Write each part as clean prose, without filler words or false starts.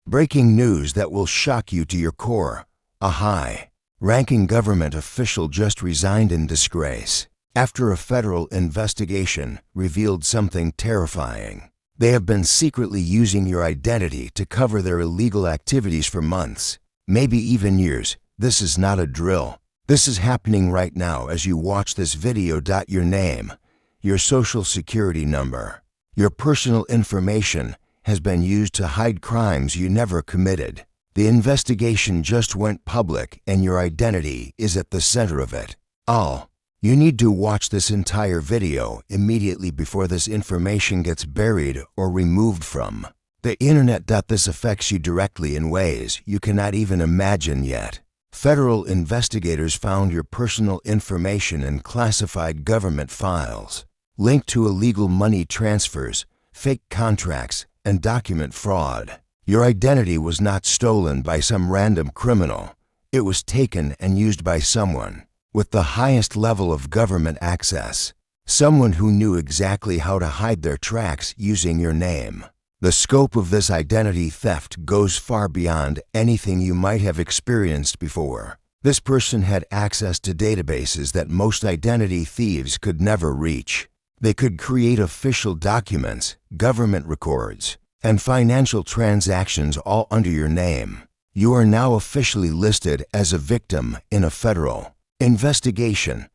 Breaking news that will shock you to your core. A high-ranking government official just resigned in disgrace after a federal investigation revealed something terrifying. They have been secretly using your identity to cover their illegal activities for months, maybe even years. This is not a drill. This is happening right now as you watch this video. Your name, your social security number, your personal information has been used to hide crimes you never committed. The investigation just went public and your identity is at the center of it. All you need to watch this entire video immediately before this information gets buried or removed from the internet. This affects you directly in ways you cannot even imagine yet. Federal investigators found your personal information in classified government files, linked to illegal money transfers, fake contracts, and document fraud. Your identity was not stolen by some random criminal. It was taken and used by someone with the highest level of government access, someone who knew exactly how to hide their tracks using your name. The scope of this identity theft goes far beyond anything you might have experienced before. This person had access to databases that most identity thieves could never reach. They could create official documents, government records, and financial transactions all under your name. You are now officially listed as a victim in a federal investigation,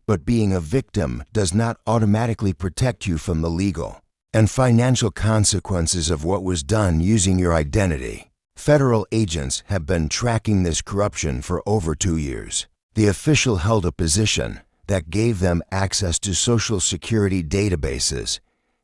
but being a victim does not automatically protect you from the legal and financial consequences of what was done using your identity. Federal agents have been tracking this corruption for over 2 years. The official held a position that gave them access to Social Security databases,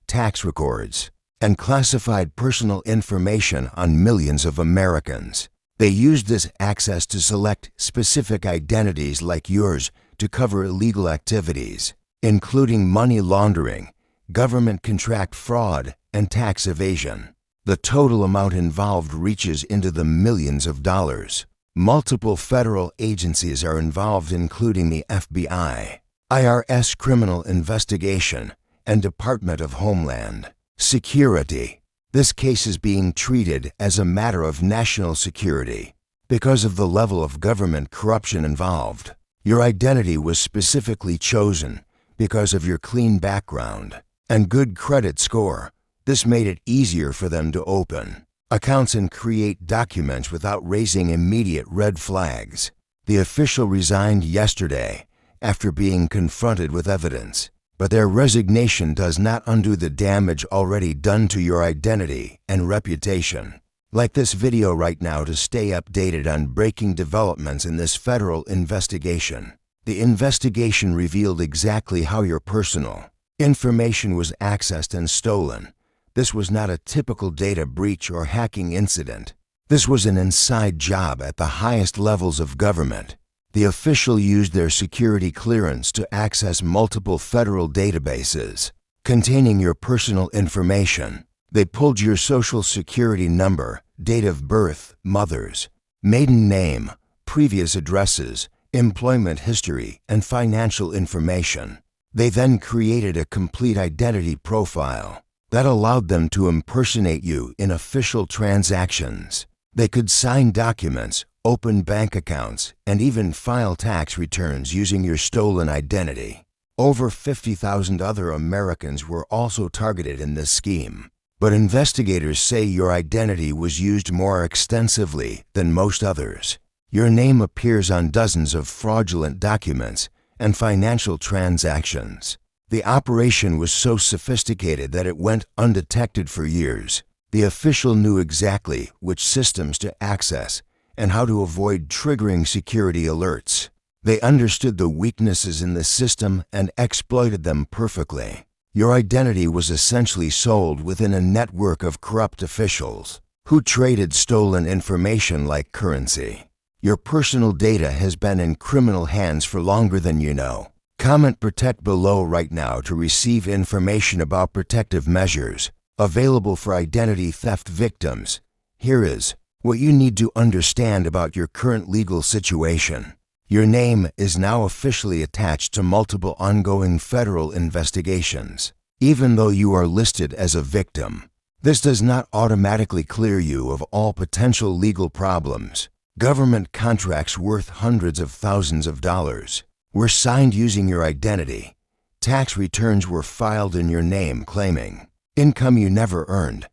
tax records, and classified personal information on millions of Americans. They used this access to select specific identities like yours to cover illegal activities, including money laundering, government contract fraud, and tax evasion. The total amount involved reaches into the millions of dollars. Multiple federal agencies are involved, including the FBI, IRS Criminal Investigation, and Department of Homeland Security. This case is being treated as a matter of national security because of the level of government corruption involved. Your identity was specifically chosen because of your clean background and good credit score. This made it easier for them to open accounts and create documents without raising immediate red flags. The official resigned yesterday after being confronted with evidence, but their resignation does not undo the damage already done to your identity and reputation. Like this video right now to stay updated on breaking developments in this federal investigation. The investigation revealed exactly how your personal information was accessed and stolen. This was not a typical data breach or hacking incident. This was an inside job at the highest levels of government. The official used their security clearance to access multiple federal databases containing your personal information. They pulled your social security number, date of birth, mother's maiden name, previous addresses, employment history, and financial information. They then created a complete identity profile that allowed them to impersonate you in official transactions. They could sign documents, open bank accounts, and even file tax returns using your stolen identity. Over 50,000 other Americans were also targeted in this scheme. But investigators say your identity was used more extensively than most others. Your name appears on dozens of fraudulent documents and financial transactions. The operation was so sophisticated that it went undetected for years. The official knew exactly which systems to access and how to avoid triggering security alerts. They understood the weaknesses in the system and exploited them perfectly. Your identity was essentially sold within a network of corrupt officials who traded stolen information like currency. Your personal data has been in criminal hands for longer than you know. Comment protect below right now to receive information about protective measures available for identity theft victims. Here is what you need to understand about your current legal situation. Your name is now officially attached to multiple ongoing federal investigations. Even though you are listed as a victim, This does not automatically clear you of all potential legal problems. Government contracts worth hundreds of thousands of dollars were signed using your identity. Tax returns were filed in your name claiming income you never earned.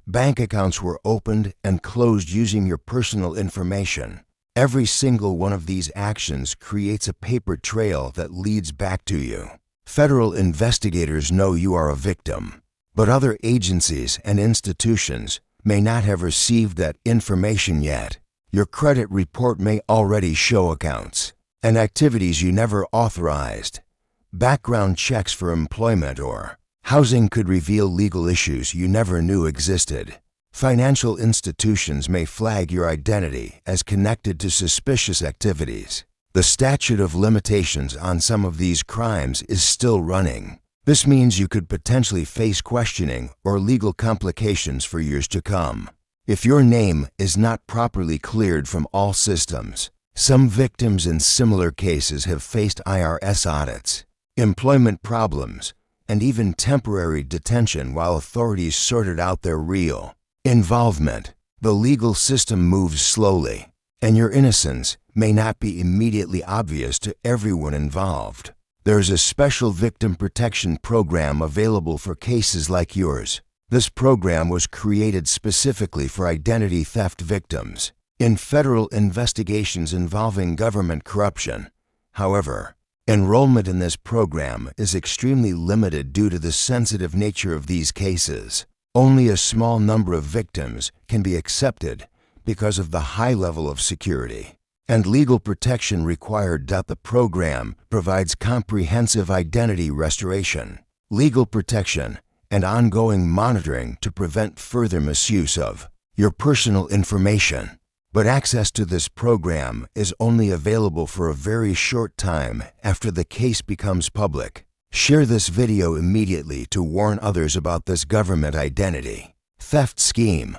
Bank accounts were opened and closed using your personal information. Every single one of these actions creates a paper trail that leads back to you. Federal investigators know you are a victim, but other agencies and institutions may not have received that information yet. Your credit report may already show accounts and activities you never authorized. Background checks for employment or housing could reveal legal issues you never knew existed. Financial institutions may flag your identity as connected to suspicious activities. The statute of limitations on some of these crimes is still running. This means you could potentially face questioning or legal complications for years to come. If your name is not properly cleared from all systems, some victims in similar cases have faced IRS audits, employment problems, and even temporary detention while authorities sorted out their real involvement. The legal system moves slowly, and your innocence may not be immediately obvious to everyone involved. There is a special victim protection program available for cases like yours. This program was created specifically for identity theft victims in federal investigations involving government corruption. However, enrollment in this program is extremely limited due to the sensitive nature of these cases. Only a small number of victims can be accepted because of the high level of security and legal protection required. The program provides comprehensive identity restoration, legal protection, and ongoing monitoring to prevent further misuse of your personal information. But access to this program is only available for a very short time after the case becomes public. Share this video immediately to warn others about this government identity theft scheme.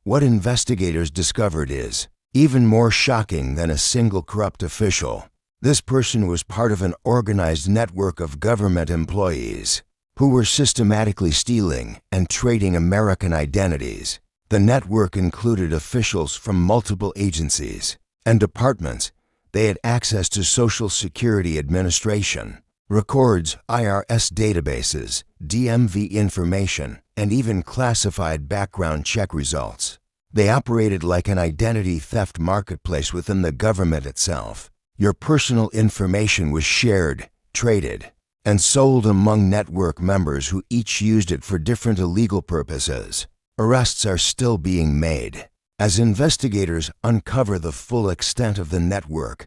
What investigators discovered is even more shocking than a single corrupt official. This person was part of an organized network of government employees who were systematically stealing and trading American identities. The network included officials from multiple agencies and departments. They had access to Social Security Administration records, IRS databases, DMV information, and even classified background check results. They operated like an identity theft marketplace within the government itself. Your personal information was shared, traded, and sold among network members who each used it for different illegal purposes. Arrests are still being made. As investigators uncover the full extent of the network,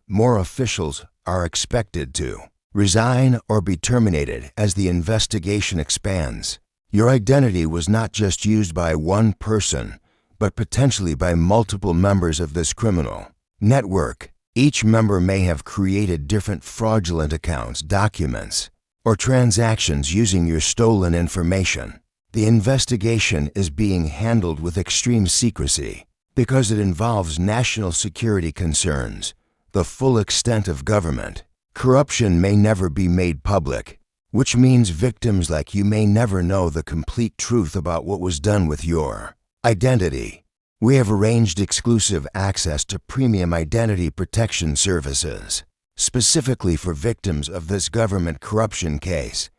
more officials are expected to resign or be terminated as the investigation expands. Your identity was not just used by one person, but potentially by multiple members of this criminal network. Each member may have created different fraudulent accounts, documents, or transactions using your stolen information. The investigation is being handled with extreme secrecy because it involves national security concerns. The full extent of government corruption may never be made public, which means victims like you may never know the complete truth about what was done with your identity. We have arranged exclusive access to premium identity protection services, specifically for victims of this government corruption case.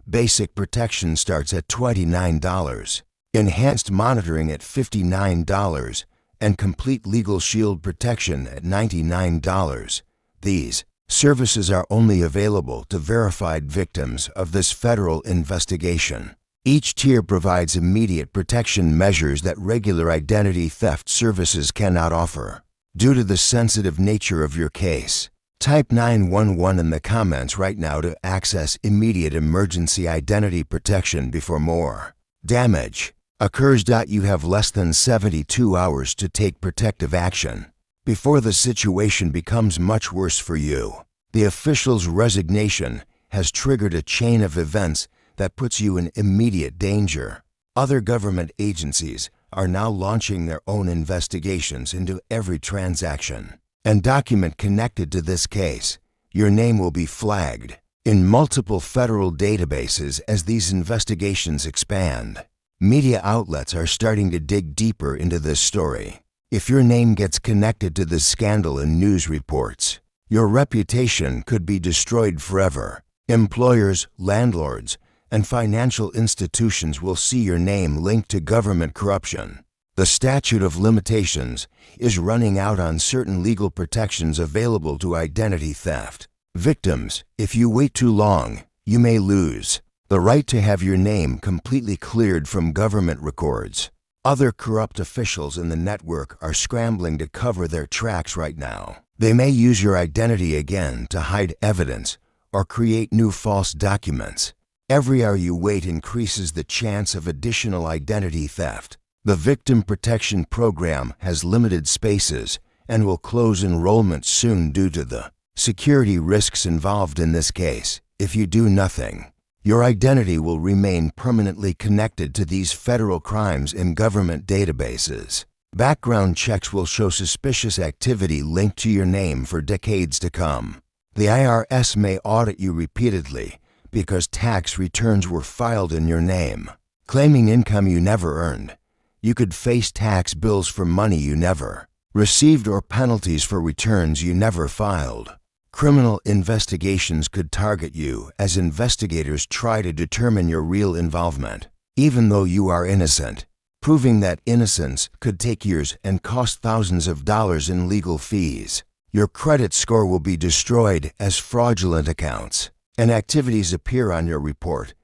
Basic protection starts at $29, enhanced monitoring at $59, and complete legal shield protection at $99. These services are only available to verified victims of this federal investigation. Each tier provides immediate protection measures that regular identity theft services cannot offer. Due to the sensitive nature of your case, type 911 in the comments right now to access immediate emergency identity protection before more damage occurs. You have less than 72 hours to take protective action before the situation becomes much worse for you. The official's resignation has triggered a chain of events that puts you in immediate danger. Other government agencies are now launching their own investigations into every transaction and document connected to this case. Your name will be flagged in multiple federal databases as these investigations expand. Media outlets are starting to dig deeper into this story. If your name gets connected to this scandal in news reports, your reputation could be destroyed forever. Employers, landlords, and financial institutions will see your name linked to government corruption. The statute of limitations is running out on certain legal protections available to identity theft. Victims, if you wait too long, you may lose the right to have your name completely cleared from government records. Other corrupt officials in the network are scrambling to cover their tracks right now. They may use your identity again to hide evidence or create new false documents. Every hour you wait increases the chance of additional identity theft. The Victim Protection Program has limited spaces and will close enrollment soon due to the security risks involved in this case. If you do nothing, your identity will remain permanently connected to these federal crimes in government databases. Background checks will show suspicious activity linked to your name for decades to come. The IRS may audit you repeatedly because tax returns were filed in your name. Claiming income you never earned, you could face tax bills for money you never received or penalties for returns you never filed. Criminal investigations could target you as investigators try to determine your real involvement, even though you are innocent. Proving that innocence could take years and cost thousands of dollars in legal fees. Your credit score will be destroyed as fraudulent accounts and activities appear on your report.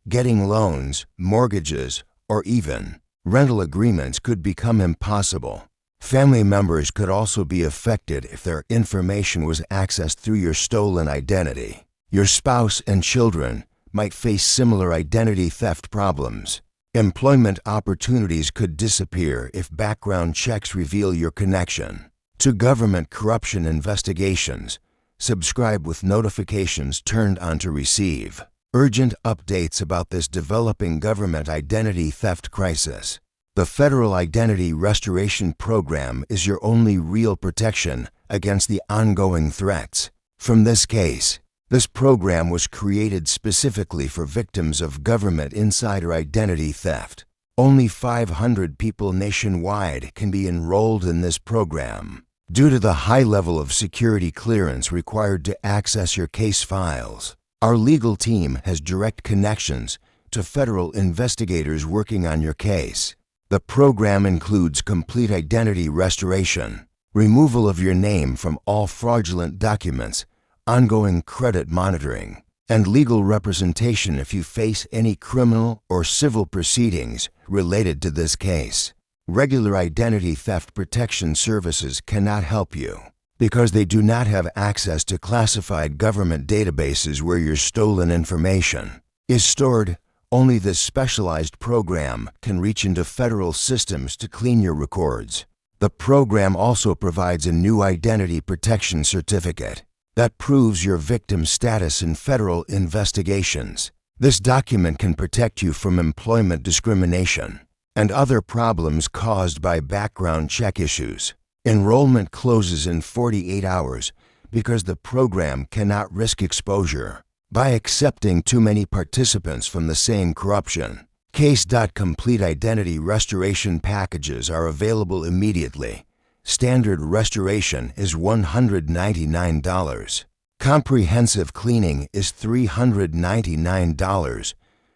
Getting loans, mortgages, or even rental agreements could become impossible. Family members could also be affected if their information was accessed through your stolen identity. Your spouse and children might face similar identity theft problems. Employment opportunities could disappear if background checks reveal your connection to government corruption investigations. Subscribe with notifications turned on to receive urgent updates about this developing government identity theft crisis. The Federal Identity Restoration Program is your only real protection against the ongoing threats from this case. This program was created specifically for victims of government insider identity theft. Only 500 people nationwide can be enrolled in this program. Due to the high level of security clearance required to access your case files, our legal team has direct connections to federal investigators working on your case. The program includes complete identity restoration, removal of your name from all fraudulent documents, ongoing credit monitoring, and legal representation if you face any criminal or civil proceedings related to this case. Regular identity theft protection services cannot help you because they do not have access to classified government databases where your stolen information is stored. Only this specialized program can reach into federal systems to clean your records. The program also provides a new identity protection certificate that proves your victim status in federal investigations. This document can protect you from employment discrimination and other problems caused by background check issues. Enrollment closes in 48 hours because the program cannot risk exposure by accepting too many participants from the same corruption. Case.complete identity restoration packages are available immediately. Standard restoration is $199. Comprehensive cleaning is $399,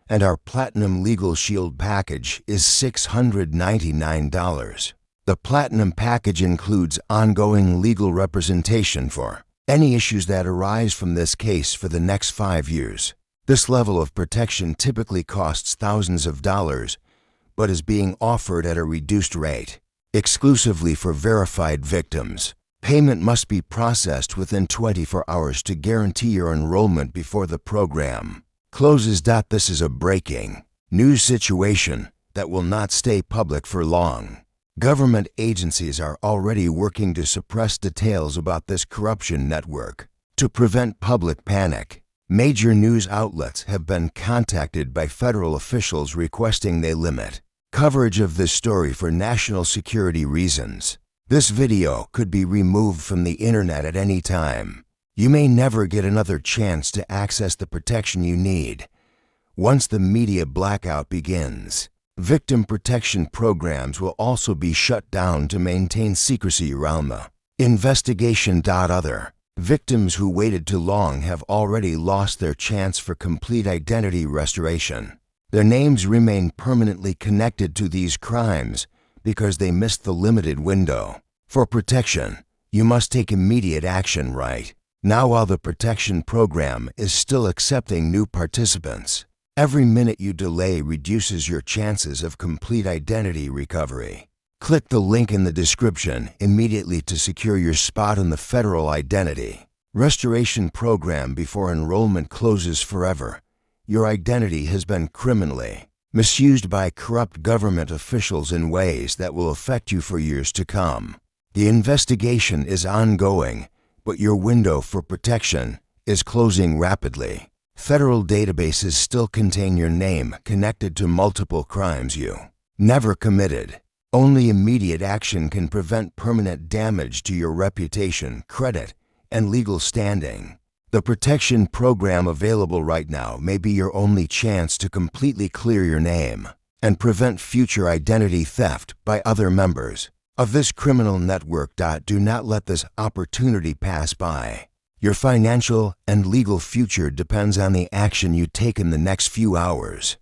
and our Platinum Legal Shield package is $699. The Platinum package includes ongoing legal representation for any issues that arise from this case for the next 5 years. This level of protection typically costs thousands of dollars, but is being offered at a reduced rate, exclusively for verified victims. Payment must be processed within 24 hours to guarantee your enrollment before the program closes. This is a breaking news situation that will not stay public for long. Government agencies are already working to suppress details about this corruption network to prevent public panic. Major news outlets have been contacted by federal officials requesting they limit coverage of this story for national security reasons. This video could be removed from the internet at any time. You may never get another chance to access the protection you need once the media blackout begins. Victim protection programs will also be shut down to maintain secrecy around the investigation. Other victims who waited too long have already lost their chance for complete identity restoration. Their names remain permanently connected to these crimes because they missed the limited window. For protection, you must take immediate action right now while the protection program is still accepting new participants. Every minute you delay reduces your chances of complete identity recovery. Click the link in the description immediately to secure your spot in the federal identity restoration program before enrollment closes forever. Your identity has been criminally misused by corrupt government officials in ways that will affect you for years to come. The investigation is ongoing, but your window for protection is closing rapidly. Federal databases still contain your name connected to multiple crimes you never committed. Only immediate action can prevent permanent damage to your reputation, credit, and legal standing. The protection program available right now may be your only chance to completely clear your name and prevent future identity theft by other members of this criminal network. Do not let this opportunity pass by. Your financial and legal future depends on the action you take in the next few hours.